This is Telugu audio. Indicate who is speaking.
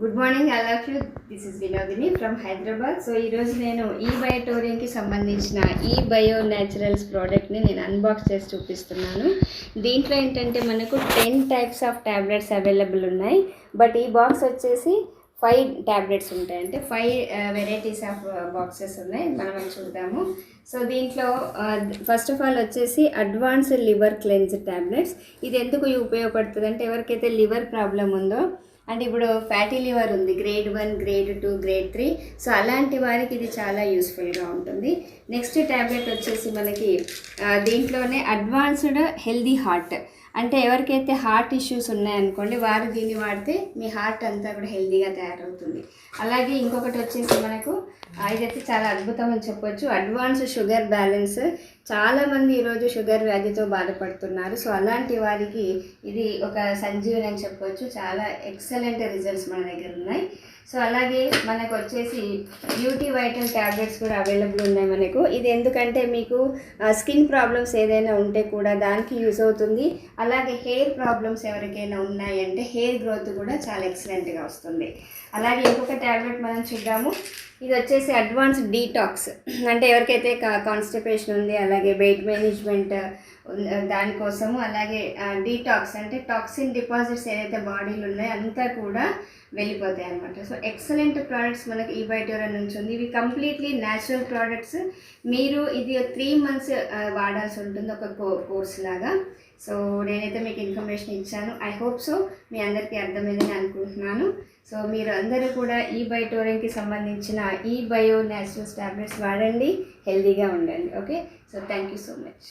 Speaker 1: Good morning, I love you. This is Vinodini from Hyderabad. So ఈరోజు నేను ఈ బయోటోరియంకి సంబంధించిన ఈ బయో న్యాచురల్స్ ప్రోడక్ట్ని నేను అన్బాక్స్ చేసి చూపిస్తున్నాను. దీంట్లో ఏంటంటే మనకు 10 టైప్స్ ఆఫ్ ట్యాబ్లెట్స్ అవైలబుల్ ఉన్నాయి. బట్ ఈ బాక్స్ వచ్చేసి 5 ట్యాబ్లెట్స్ ఉంటాయి, అంటే 5 వెరైటీస్ ఆఫ్ బాక్సెస్ ఉన్నాయి. మనం అది చూద్దాము. సో దీంట్లో ఫస్ట్ ఆఫ్ ఆల్ వచ్చేసి అడ్వాన్స్డ్ లివర్ క్లెన్స్ ట్యాబ్లెట్స్. ఇది ఎందుకు ఉపయోగపడుతుంది అంటే ఎవరికైతే లివర్ ప్రాబ్లం ఉందో, అంటే ఇప్పుడు ఫ్యాటీ లివర్ ఉంది, గ్రేడ్ 1, గ్రేడ్ 2, గ్రేడ్ 3. సో అలాంటి వారికి ఇది చాలా యూస్ఫుల్గా ఉంటుంది. నెక్స్ట్ ట్యాబ్లెట్ వచ్చేసి మనకి దీంట్లోనే అడ్వాన్స్డ్ హెల్దీ హార్ట్, అంటే ఎవరికైతే హార్ట్ ఇష్యూస్ ఉన్నాయనుకోండి వారు దీన్ని వాడితే మీ హార్ట్ అంతా కూడా హెల్దీగా తయారవుతుంది. అలాగే ఇంకొకటి వచ్చేసి మనకు ఇదైతే చాలా అద్భుతం అని చెప్పొచ్చు, అడ్వాన్స్డ్ షుగర్ బ్యాలెన్స్. చాలామంది ఈరోజు షుగర్ వ్యాధితో బాధపడుతున్నారు. సో అలాంటి వారికి ఇది ఒక సంజీవని అని చెప్పొచ్చు. చాలా ఎక్సలెంట్ రిజల్ట్స్ మన దగ్గర ఉన్నాయి. సో అలాగే మనకు వచ్చేసి బ్యూటీ వైటల్ ట్యాబ్లెట్స్ కూడా అవైలబుల్ ఉన్నాయి మనకు. ఇది ఎందుకంటే మీకు స్కిన్ ప్రాబ్లమ్స్ ఏదైనా ఉంటే కూడా దానికి యూజ్ అవుతుంది. అలాగే హెయిర్ ప్రాబ్లమ్స్ ఎవరికైనా ఉన్నాయంటే హెయిర్ గ్రోత్ కూడా చాలా ఎక్సలెంట్గా వస్తుంది. అలాగే ఇంకొక ట్యాబ్లెట్ మనం చూద్దాము. ఇది వచ్చేసి అడ్వాన్స్ డీటాక్స్, అంటే ఎవరికైతే కాన్స్టిపేషన్ ఉంది, అలాగే వెయిట్ మేనేజ్మెంట్ దానికోసము, అలాగే డీటాక్స్ అంటే టాక్సిన్ డిపాజిట్స్ ఏదైతే బాడీలో ఉన్నాయో అంతా కూడా వెళ్ళిపోతాయి అన్నమాట. సో ఎక్సలెంట్ ప్రోడక్ట్స్ మనకి ఈ బయోటోరియన్ నుంచి ఉంది. ఇవి కంప్లీట్లీ న్యాచురల్ ప్రోడక్ట్స్. మీరు ఇది 3 months వాడాల్సి ఉంటుంది, ఒక కోర్స్ లాగా. సో నేనైతే మీకు ఇన్ఫర్మేషన్ ఇచ్చాను. ఐ హోప్ సో మీ అందరికీ అర్థమైందని అనుకుంటున్నాను. సో మీరు అందరూ కూడా ఈ బయోటోరియన్కి సంబంధించిన ఈ బయో న్యాచురల్స్ ట్యాబ్లెట్స్ వాడండి, హెల్తీగా ఉండండి. Okay, so thank you so much.